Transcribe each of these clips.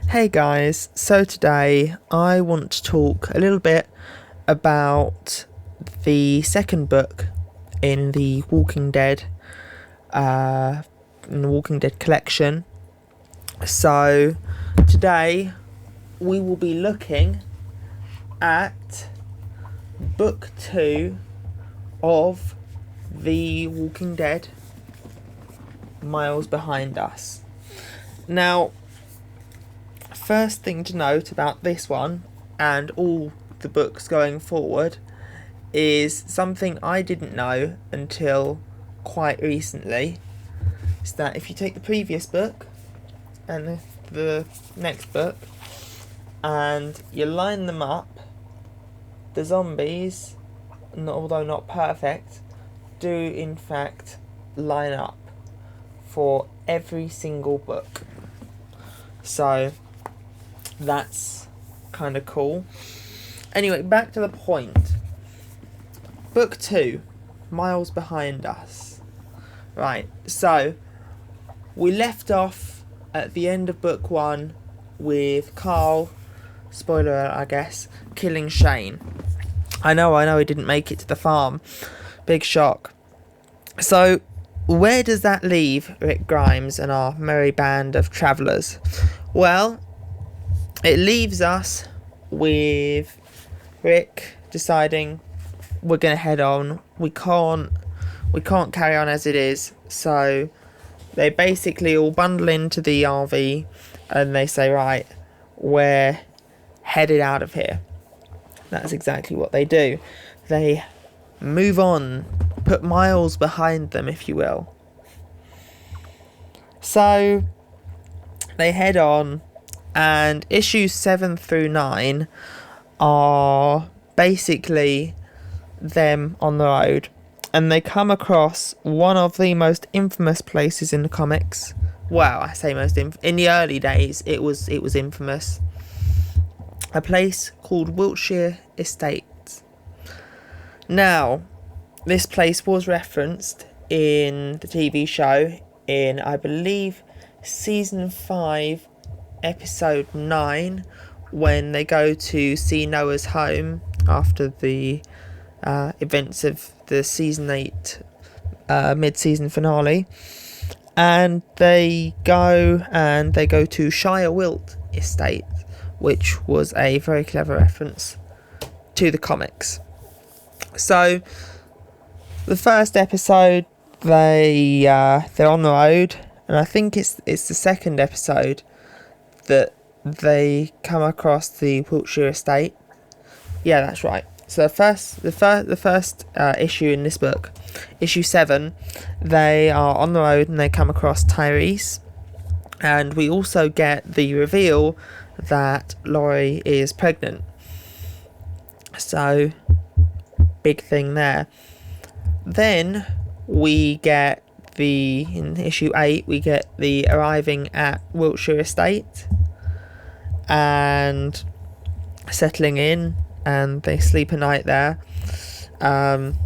Hey guys, so today I want to talk a little bit about the second book in the Walking Dead collection. So today we will be looking at book 2 of the Walking Dead, Miles Behind Us. Now, first thing to note about this one and all the books going forward is something I didn't know until quite recently. Is that if you take the previous book and the next book and you line them up, the zombies, although not perfect, do in fact line up for every single book. So that's kind of cool. Anyway, back to the point. Book 2, Miles Behind Us. Right, so we left off at the end of book 1 with Carl, spoiler alert, I guess, killing Shane. I know he didn't make it to the farm. Big shock. So where does that leave Rick Grimes and our merry band of travellers? Well, it leaves us with Rick deciding we're going to head on. We can't carry on as it is. So they basically all bundle into the RV and they say, right, we're headed out of here. That's exactly what they do. They move on, put miles behind them, if you will. So they head on, and issues 7 through 9 are basically them on the road, and they come across one of the most infamous places in the comics. Well, I say in the early days it was infamous. A place called Wiltshire Estates. Now, this place was referenced in the TV show in, I believe, season 5, episode 9, when they go to see Noah's home after the events of the season 8 mid-season finale, and they go to Shire Wilt Estate, which was a very clever reference to the comics. So the first episode, they're on the road, and I think it's the second episode that they come across the Wiltshire Estate. Yeah, that's right. So the first issue in this book, issue 7, they are on the road and they come across Tyrese, and we also get the reveal that Laurie is pregnant. So big thing there. Then we get in issue 8, we get the arriving at Wiltshire Estate and settling in, and they sleep a night there. And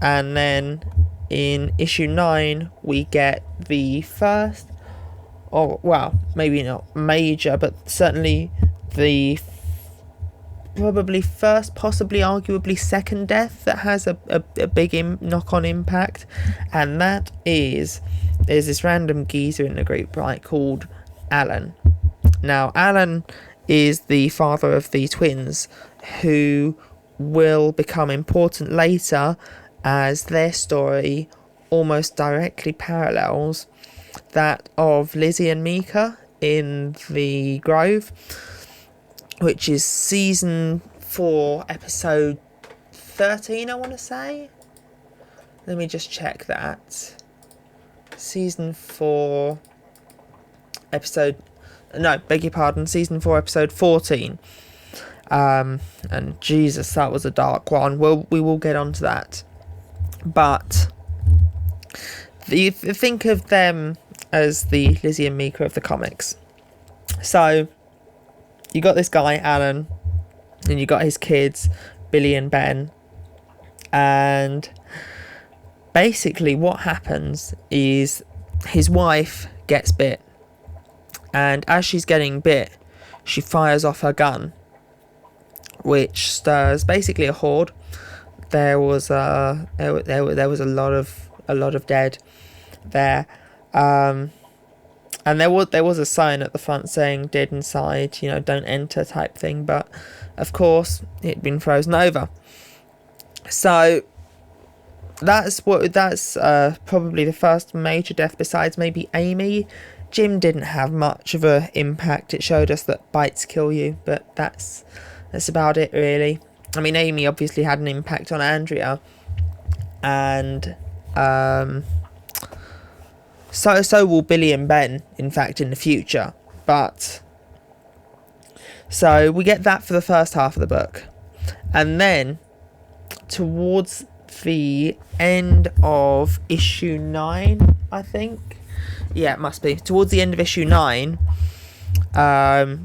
then in issue 9 we get the first, or well, maybe not major, but certainly the probably first, possibly arguably second death that has a big knock-on impact, and that is there's this random geezer in the group, right, called Alan. Now, Alan is the father of the twins, who will become important later as their story almost directly parallels that of Lizzie and Mika in The Grove, which is season 4, episode 13, I want to say. Let me just check that. Season 4, season 4, episode 14. And Jesus, that was a dark one. We will get onto that. But think of them as the Lizzie and Mika of the comics. So you got this guy, Alan, and you got his kids, Billy and Ben, and basically what happens is his wife gets bit, and as she's getting bit, she fires off her gun, which stirs basically a horde. There was a lot of dead there, and there was a sign at the front saying "dead inside," don't enter type thing. But of course, it'd been frozen over. So that's probably the first major death besides maybe Amy. Jim didn't have much of an impact. It showed us that bites kill you, but that's about it really. I mean, Amy obviously had an impact on Andrea, and so will Billy and Ben, in fact, in the future. But so we get that for the first half of the book, and then towards the end of issue 9, I think. Yeah, it must be towards the end of issue 9.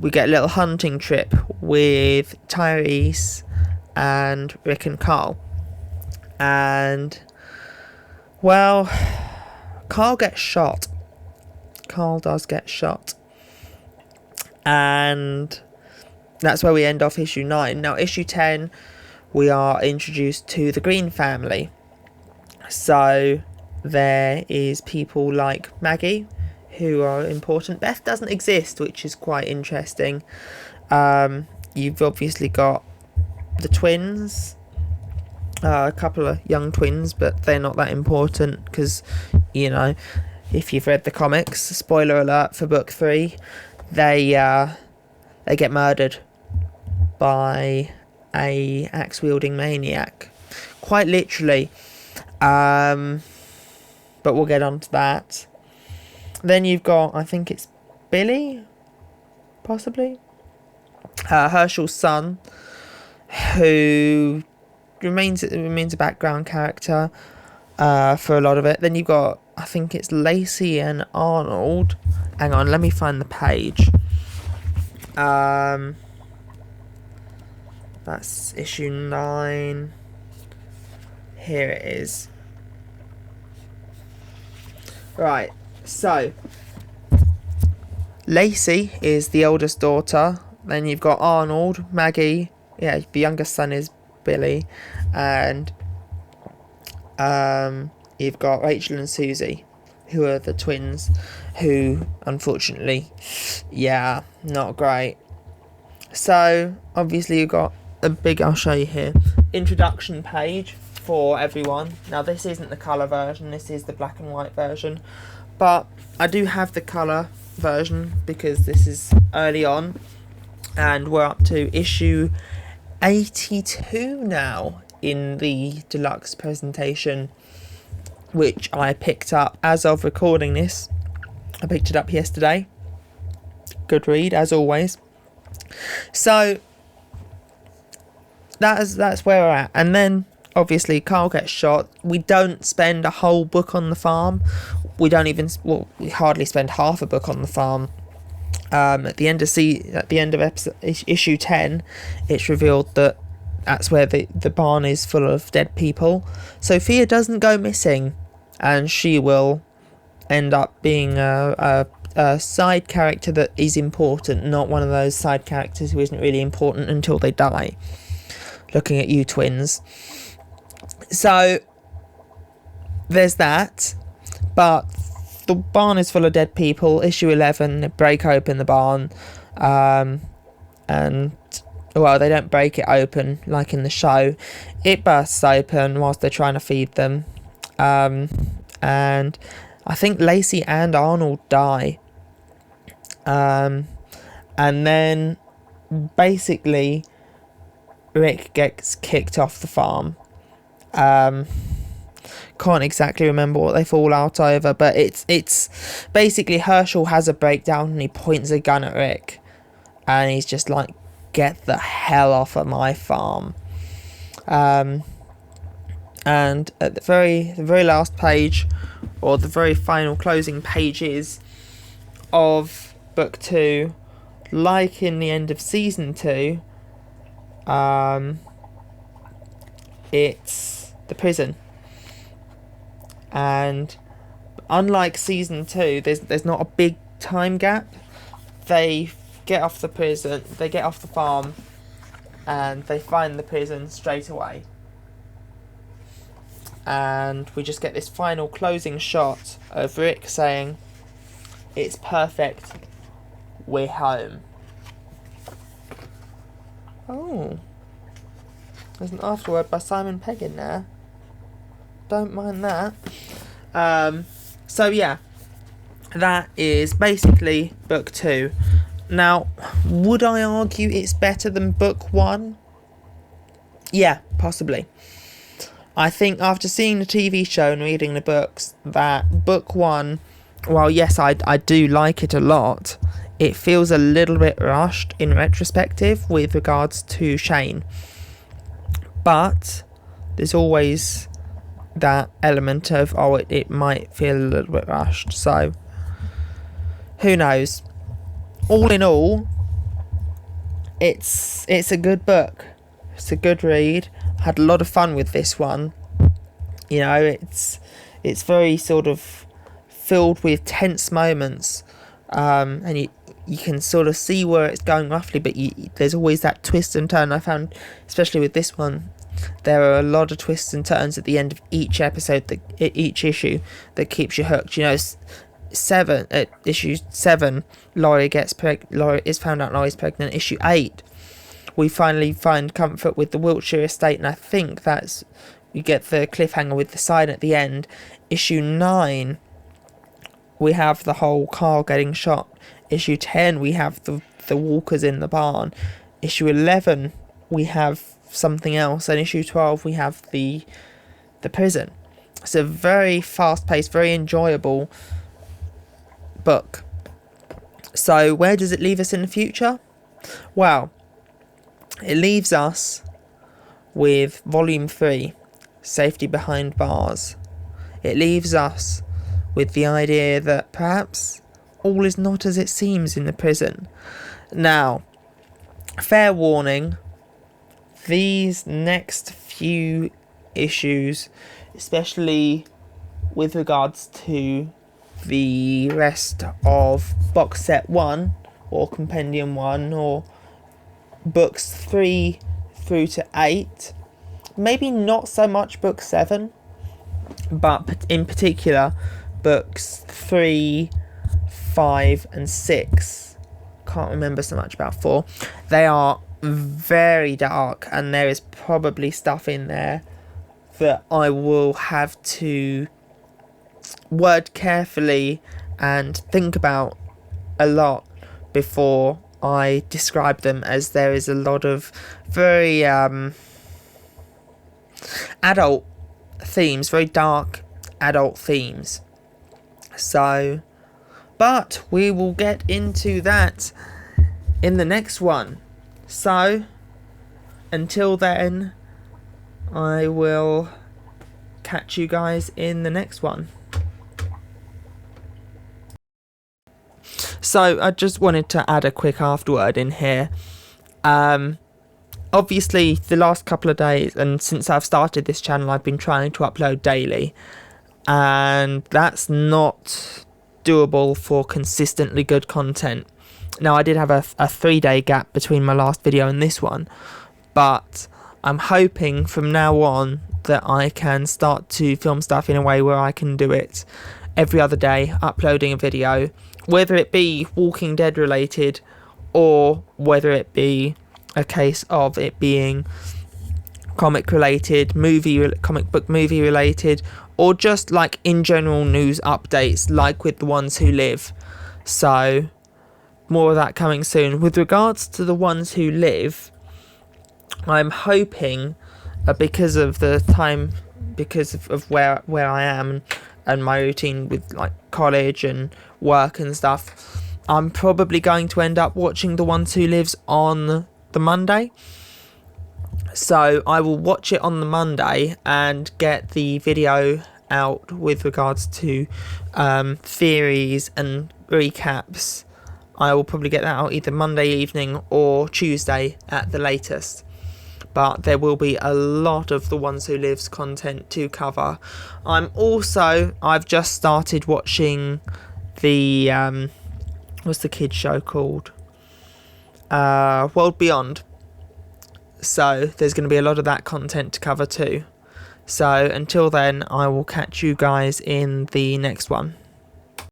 We get a little hunting trip with Tyrese and Rick and Carl, and well, Carl gets shot. Carl does get shot, and that's where we end off issue 9. Now issue 10, we are introduced to the Green family. So there is people like Maggie, who are important. Beth doesn't exist, which is quite interesting. You've obviously got the twins, a couple of young twins, but they're not that important because, if you've read the comics, spoiler alert for book 3, they get murdered by a axe-wielding maniac, quite literally. But we'll get on to that. Then you've got, I think it's Billy, possibly, Herschel's son, who remains a background character for a lot of it. Then you've got, I think it's Lacey and Arnold. Hang on, let me find the page. That's issue 9. Here it is. Right, so Lacey is the oldest daughter. Then you've got Arnold, Maggie. Yeah, the youngest son is Billy, and you've got Rachel and Susie, who are the twins, who unfortunately, not great. So obviously you've got I'll show you here, introduction page for everyone. Now this isn't the colour version, this is the black and white version, but I do have the colour version because this is early on, and we're up to issue 82 now in the deluxe presentation, which I picked up as of recording this. I picked it up yesterday. Good read as always. So that's where we're at. And then obviously Carl gets shot. We don't spend a whole book on the farm. We hardly spend half a book on the farm. At the end of issue 10, it's revealed that that's where the barn is full of dead people. Sophia doesn't go missing, and she will end up being a side character that is important, not one of those side characters who isn't really important until they die. Looking at you, twins. So there's that, but the barn is full of dead people. Issue 11, they break open the barn, and they don't break it open like in the show. It bursts open whilst they're trying to feed them, and I think Lacey and Arnold die, and then basically Rick gets kicked off the farm. Can't exactly remember what they fall out over, but it's basically Herschel has a breakdown and he points a gun at Rick, and he's just like, get the hell off of my farm. And at the very last page, or the very final closing pages of book 2, like in the end of season 2, it's the prison. And unlike season 2, there's not a big time gap they get off the prison, they get off the farm, and they find the prison straight away. And we just get this final closing shot of Rick saying, "It's perfect, we're home." Oh, there's an afterword by Simon Pegg in there. Don't mind that. So yeah, that is basically book 2. Now, would I argue it's better than book 1? Yeah, possibly. I think after seeing the TV show and reading the books, that book 1, while yes, I do like it a lot, it feels a little bit rushed in retrospective with regards to Shane. But there's always that element of, it might feel a little bit rushed. So, who knows? All in all, it's a good book. It's a good read. Had a lot of fun with this one. You know, it's very sort of filled with tense moments, and you can sort of see where it's going roughly, but there's always that twist and turn. I found, especially with this one, there are a lot of twists and turns at the end of each episode, each issue, that keeps you hooked. You know, issue 7, Laurie is found out Laurie's pregnant. Issue 8, we finally find comfort with the Wiltshire estate, and I think that's, you get the cliffhanger with the sign at the end. Issue 9, we have the whole car getting shot. Issue 10, we have the walkers in the barn. Issue 11, we have something else, and issue 12, we have the prison. It's a very fast-paced, very enjoyable book. So where does it leave us in the future? Well, it leaves us with volume 3, Safety Behind Bars. It leaves us with the idea that perhaps all is not as it seems in the prison. Now, fair warning, these next few issues, especially with regards to the rest of box set 1 or compendium 1 or books 3 through to 8, maybe not so much book 7, but in particular books 3, 5 and 6, can't remember so much about 4, they are very dark, and there is probably stuff in there that I will have to word carefully and think about a lot before I describe them, as there is a lot of very adult themes, very dark adult themes. So, but we will get into that in the next one. So, until then, I will catch you guys in the next one. So, I just wanted to add a quick afterword in here. Obviously, the last couple of days, and since I've started this channel, I've been trying to upload daily. And that's not doable for consistently good content. Now, I did have a 3-day gap between my last video and this one, but I'm hoping from now on that I can start to film stuff in a way where I can do it every other day, uploading a video, whether it be Walking Dead related or whether it be a case of it being comic related, comic book movie related, or just like in general news updates like with The Ones Who Live. So more of that coming soon. With regards to The Ones Who Live, I'm hoping because of the time, because of where I am and my routine with like college and work and stuff, I'm probably going to end up watching The Ones Who Lives on the Monday. So I will watch it on the Monday and get the video out with regards to theories and recaps. I will probably get that out either Monday evening or Tuesday at the latest. But there will be a lot of The Ones Who Lives content to cover. I've just started watching the what's the kids show called? World Beyond. So there's going to be a lot of that content to cover too. So until then, I will catch you guys in the next one.